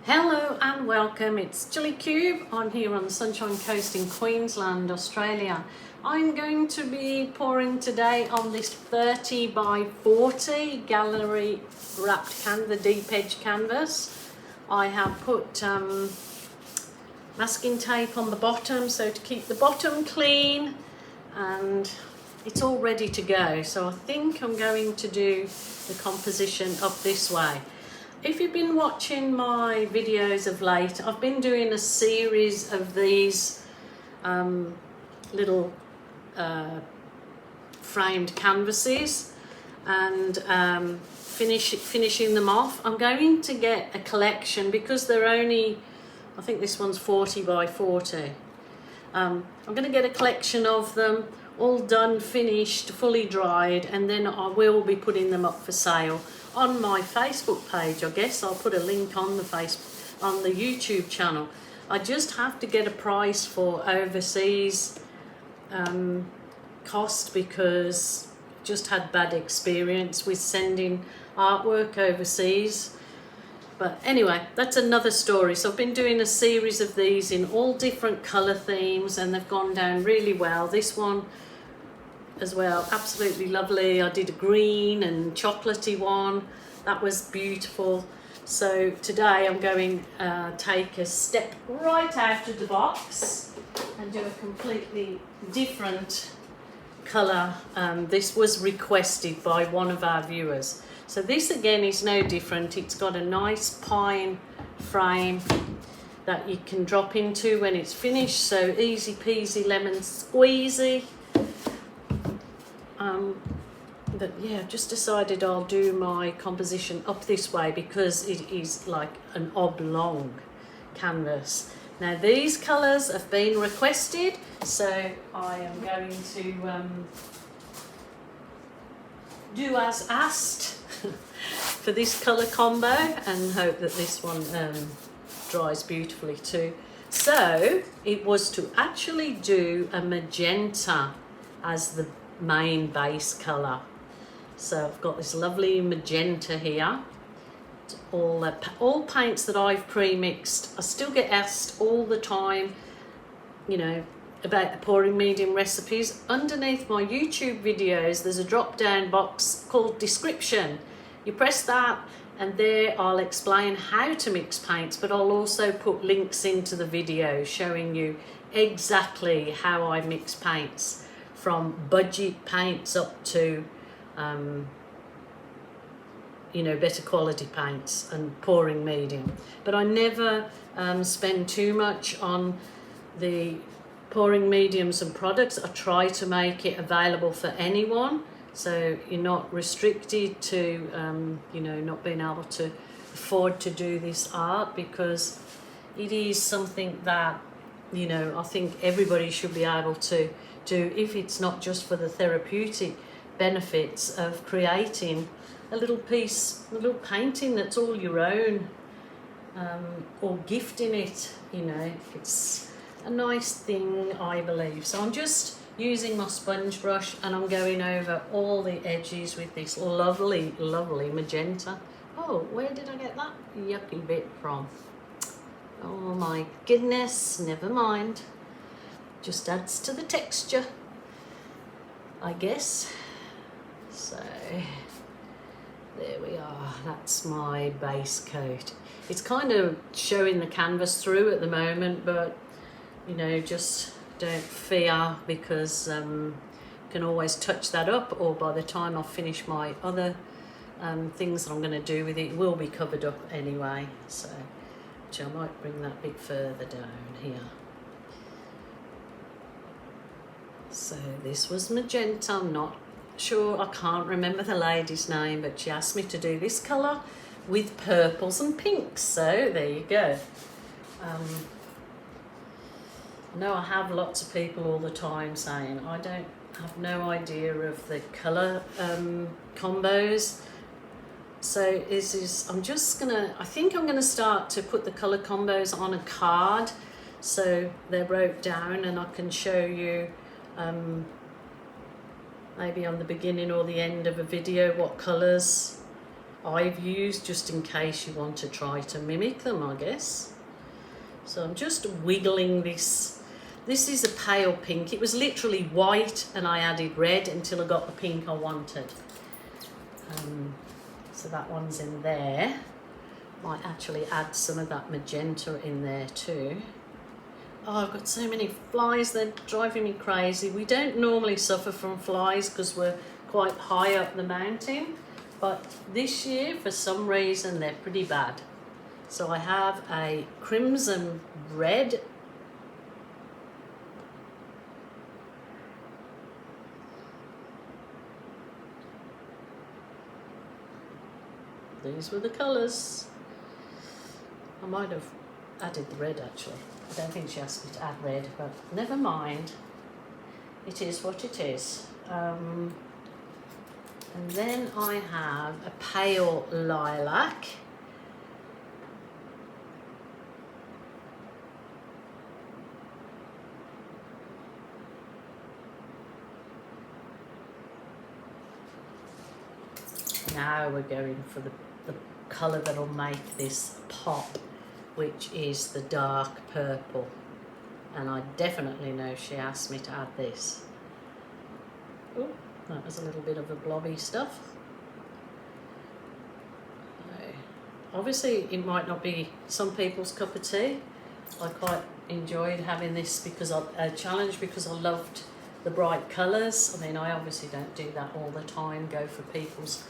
Hello and welcome, it's Gilly Cube. I'm here on the Sunshine Coast in Queensland, Australia. I'm going to be pouring today on this 30 by 40 gallery wrapped the deep edge canvas. I have put masking tape on the bottom so to keep the bottom clean, and it's all ready to go. So I think I'm going to do the composition up this way. If you've been watching my videos of late, I've been doing a series of these little framed canvases and finishing them off. I'm going to get a collection because they're only, I think this one's 40 by 40. I'm going to get a collection of them all done, finished, fully dried, and then I will be putting them up for sale on my Facebook page. I guess I'll put a link on the YouTube channel. I just have to get a price for overseas cost because I just had bad experience with sending artwork overseas. But anyway, that's another story. So I've been doing a series of these in all different colour themes and they've gone down really well. This one as well, absolutely lovely. I did a green and chocolatey one. That was beautiful. So today I'm going to take a step right out of the box and do a completely different colour. This was requested by one of our viewers. So this again is no different. It's got a nice pine frame that you can drop into when it's finished. So easy peasy lemon squeezy. But yeah, I've just decided I'll do my composition up this way because it is like an oblong canvas. Now these colours have been requested, so I am going to do as asked for this colour combo and hope that this one dries beautifully too. So it was to actually do a magenta as the main base colour. So I've got this lovely magenta here. It's all paints that I've pre-mixed. I still get asked all the time, you know, about the pouring medium recipes. Underneath my YouTube videos there's a drop down box called description. You press that and there I'll explain how to mix paints, but I'll also put links into the video showing you exactly how I mix paints, from budget paints up to you know, better quality paints and pouring medium. But I never spend too much on the pouring mediums and products. I try to make it available for anyone, so you're not restricted to you know, not being able to afford to do this art, because it is something that, you know, I think everybody should be able to do, if it's not just for the therapeutic benefits of creating a little piece, a little painting that's all your own, or gifting it, you know. It's a nice thing, I believe. So I'm just using my sponge brush and I'm going over all the edges with this lovely, lovely magenta. Oh, where did I get that yucky bit from? Oh my goodness, never mind. Just adds to the texture, I guess. So there we are, that's my base coat. It's kind of showing the canvas through at the moment, but you know, just don't fear, because you can always touch that up, or by the time I finish my other things that I'm going to do with it, it will be covered up anyway. So which I might bring that bit further down here. So this was magenta. I'm not sure, I can't remember the lady's name, but she asked me to do this colour with purples and pinks, so there you go. I know I have lots of people all the time saying I have no idea of the colour combos. So I'm just gonna, I think I'm gonna start to put the colour combos on a card so they're wrote down and I can show you maybe on the beginning or the end of a video what colours I've used just in case you want to try to mimic them, I guess. So I'm just wiggling this. This is a pale pink. It was literally white and I added red until I got the pink I wanted. So that one's in there. Might actually add some of that magenta in there too. Oh, I've got so many flies, they're driving me crazy. We don't normally suffer from flies because we're quite high up the mountain, but this year, for some reason, they're pretty bad. So I have a crimson red. These were the colours. I might have added the red actually. I don't think she asked me to add red, but never mind. It is what it is. And then I have a pale lilac. Now we're going for the colour that'll make this pop, which is the dark purple. And I definitely know she asked me to add this. Oh, that was a little bit of a blobby stuff. So, obviously it might not be some people's cup of tea. I quite enjoyed having this because a challenge because I loved the bright colours. I mean, I obviously don't do that all the time, go for people's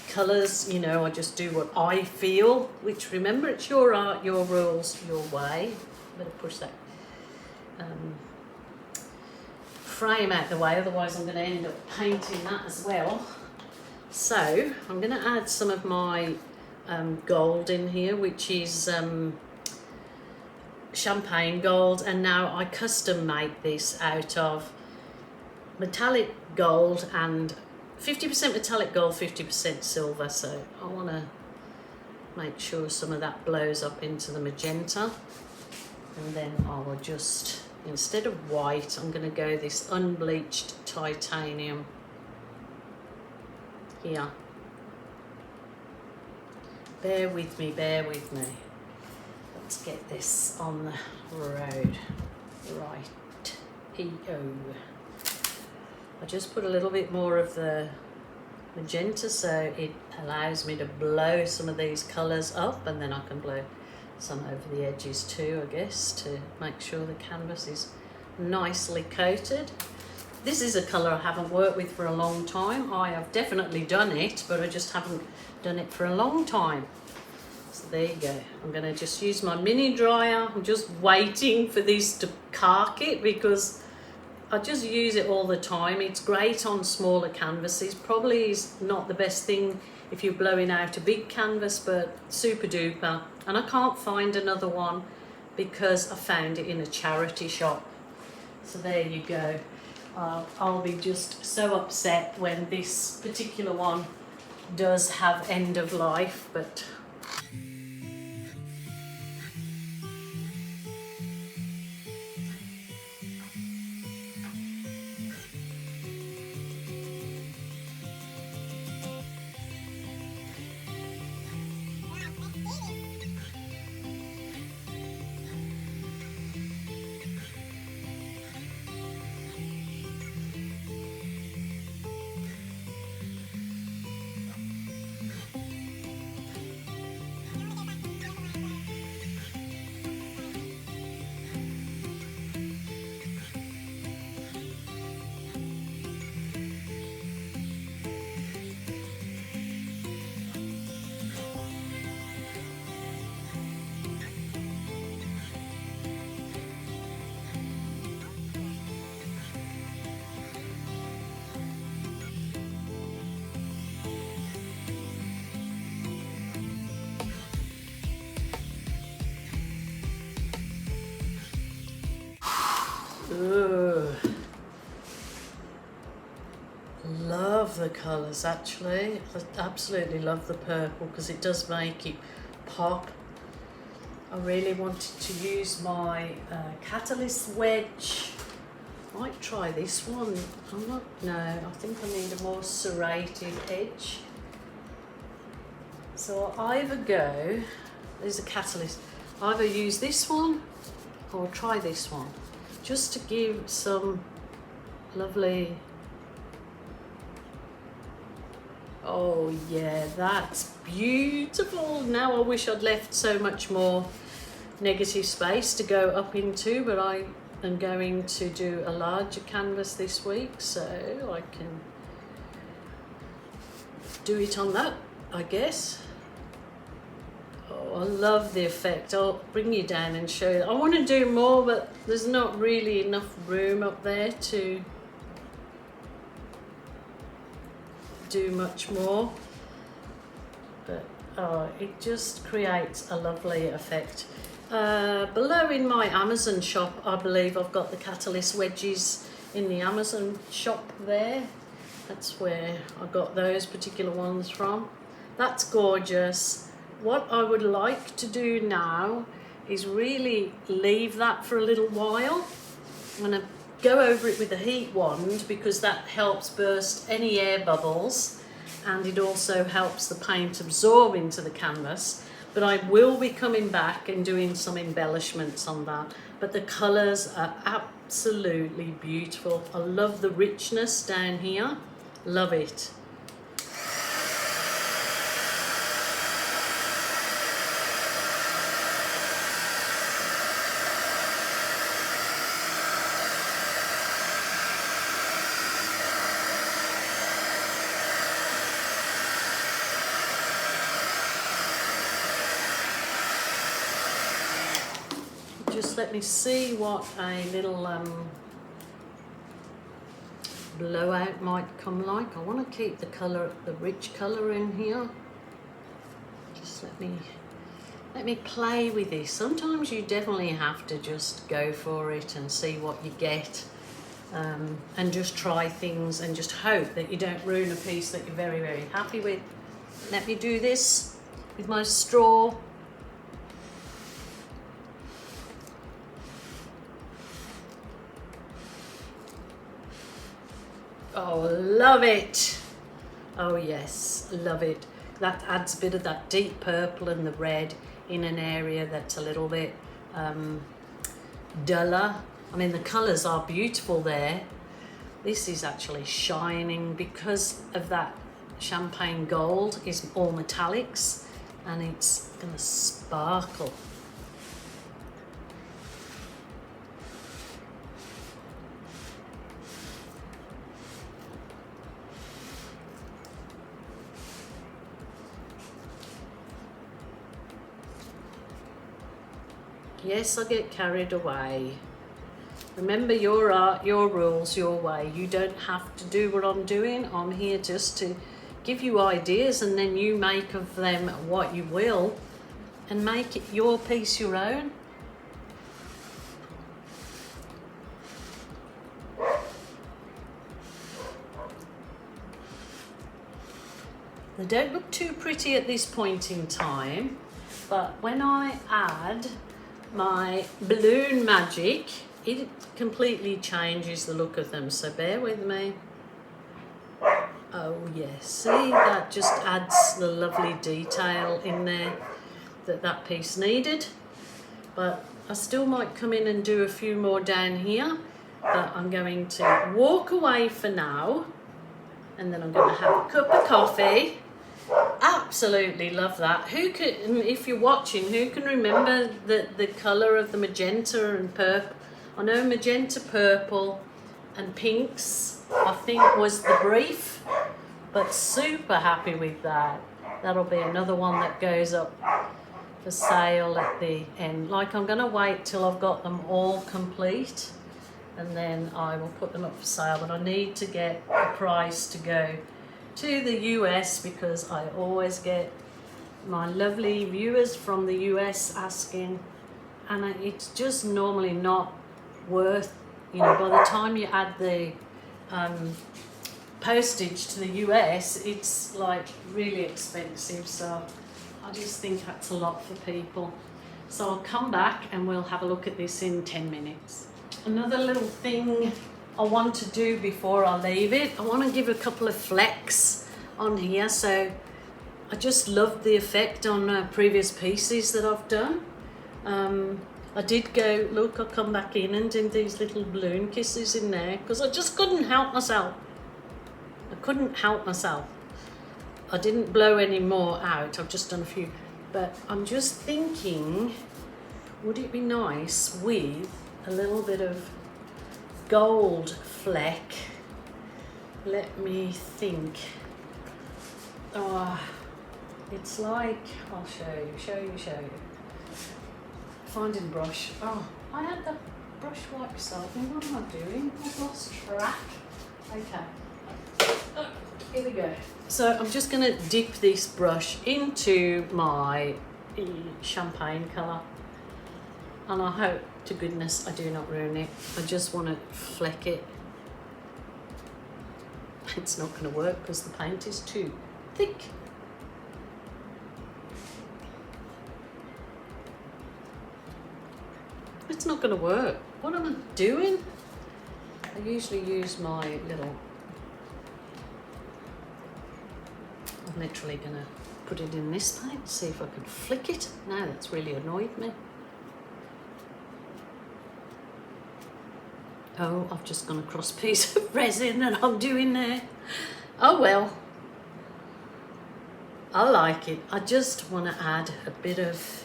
colours, you know, I just do what I feel, which, remember, it's your art, your rules, your way. Better push that frame out the way, otherwise I'm going to end up painting that as well. So I'm going to add some of my gold in here, which is champagne gold, and now I custom make this out of metallic gold and 50% metallic gold, 50% silver. So I want to make sure some of that blows up into the magenta, and then I will just, instead of white, I'm going to go this unbleached titanium here. Bear with me, bear with me. Let's get this on the road. Right, E-O. I just put a little bit more of the magenta so it allows me to blow some of these colours up, and then I can blow some over the edges too, I guess, to make sure the canvas is nicely coated. This is a colour I haven't worked with for a long time. I have definitely done it, but I just haven't done it for a long time. So there you go. I'm going to just use my mini dryer. I'm just waiting for this to cark it because I just use it all the time. It's great on smaller canvases. Probably is not the best thing if you're blowing out a big canvas, but super duper. And I can't find another one because I found it in a charity shop. So there you go. I'll be just so upset when this particular one does have end of life, but ooh. Love the colours actually. I absolutely love the purple because it does make it pop. I really wanted to use my CATALYST wedge. Might try this one. I think I need a more serrated edge. So I either go, there's a catalyst, I either use this one or try this one, just to give some lovely, oh yeah, that's beautiful. Now I wish I'd left so much more negative space to go up into, but I am going to do a larger canvas this week, so I can do it on that, I guess. Oh, I love the effect. I'll bring you down and show you. I want to do more, but there's not really enough room up there to do much more. But it just creates a lovely effect. Below in my Amazon shop, I believe I've got the CATALYST wedges in the Amazon shop there. That's where I got those particular ones from. That's gorgeous. What I would like to do now is really leave that for a little while. I'm going to go over it with a heat wand because that helps burst any air bubbles, and it also helps the paint absorb into the canvas. But I will be coming back and doing some embellishments on that. But the colours are absolutely beautiful. I love the richness down here. Love it. Just let me see what a little blowout might come like. I want to keep the colour, the rich colour in here. Just let me play with this. Sometimes you definitely have to just go for it and see what you get, and just try things and just hope that you don't ruin a piece that you're very, very happy with. Let me do this with my straw. Oh, love it. Oh yes, love it. That adds a bit of that deep purple and the red in an area that's a little bit duller. I mean, the colours are beautiful there. This is actually shining because of that champagne gold is all metallics, and it's gonna sparkle. Yes, I get carried away. Remember, your art, your rules, your way. You don't have to do what I'm doing. I'm here just to give you ideas, and then you make of them what you will and make it your piece your own. They don't look too pretty at this point in time, but when I add my balloon magic, it completely changes the look of them, so bear with me. Oh yes, see, that just adds the lovely detail in there that piece needed. But I still might come in and do a few more down here, but I'm going to walk away for now, and then I'm going to have a cup of coffee. Absolutely love that. Who could, if you're watching, who can remember the colour of the magenta and purple? I know magenta, purple and pinks, I think, was the brief, but super happy with that. That'll be another one that goes up for sale at the end. Like, I'm going to wait till I've got them all complete, and then I will put them up for sale. But I need to get a price to go to the US, because I always get my lovely viewers from the US asking, and it's just normally not worth, you know, by the time you add the postage to the US, it's like really expensive. So I just think that's a lot for people. So I'll come back and we'll have a look at this in 10 minutes. Another little thing I want to do before I leave it, I want to give a couple of flecks on here. So I just loved the effect on previous pieces that I've done. I did go, look, I'll come back in and do these little balloon kisses in there because I just couldn't help myself. I couldn't help myself. I didn't blow any more out, I've just done a few. But I'm just thinking, would it be nice with a little bit of gold fleck? Let me think. Oh, it's like, I'll show you. Finding brush. Oh, I had the brush wipe beside me. What am I doing? I've lost track. Okay. Oh, here we go. So I'm just going to dip this brush into my champagne colour. And I hope to goodness I do not ruin it. I just want to fleck it. It's not going to work because the paint is too thick. It's not going to work. What am I doing? I usually use my little... I'm literally going to put it in this paint, see if I can flick it. No, that's really annoyed me. Oh, I've just gone across a piece of resin that I'm doing there. Oh well. I like it. I just want to add a bit of...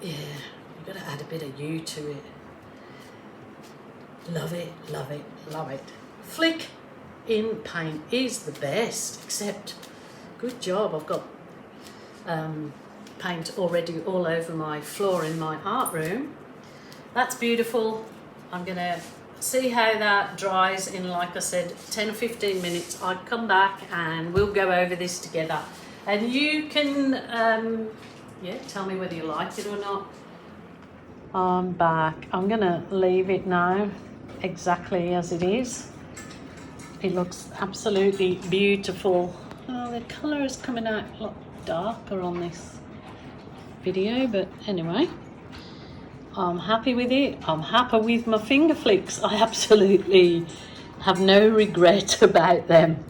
Yeah. Got to add a bit of you to it. Love it, love it, love it. Flick in paint is the best, except good job. I've got paint already all over my floor in my art room. That's beautiful. I'm going to see how that dries in, like I said, 10 or 15 minutes. I'll come back and we'll go over this together. And you can, tell me whether you like it or not. I'm back. I'm going to leave it now exactly as it is. It looks absolutely beautiful. Oh, the colour is coming out a lot darker on this video, but anyway, I'm happy with it. I'm happy with my finger flicks. I absolutely have no regret about them.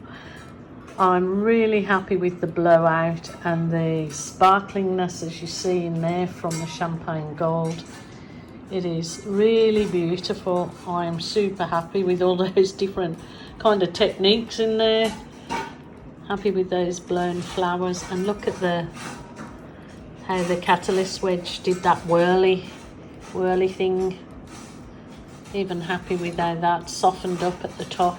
I'm really happy with the blowout and the sparklingness, as you see in there, from the champagne gold. It is really beautiful. I am super happy with all those different kind of techniques in there. Happy with those blown flowers. And look at how the CATALYST wedge did that whirly thing. Even happy with how that softened up at the top.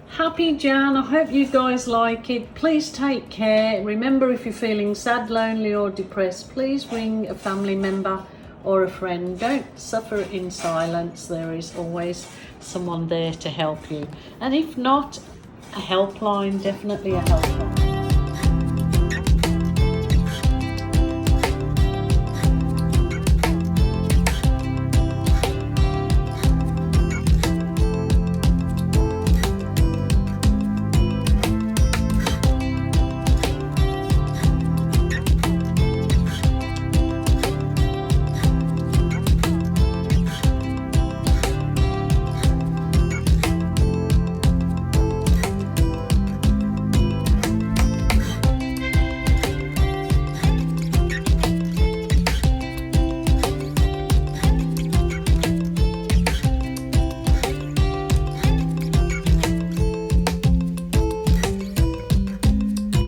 Happy Jan, I hope you guys like it. Please take care. Remember, if you're feeling sad, lonely or depressed, please ring a family member or a friend. Don't suffer in silence. There is always someone there to help you. And if not, a helpline, definitely a helpline.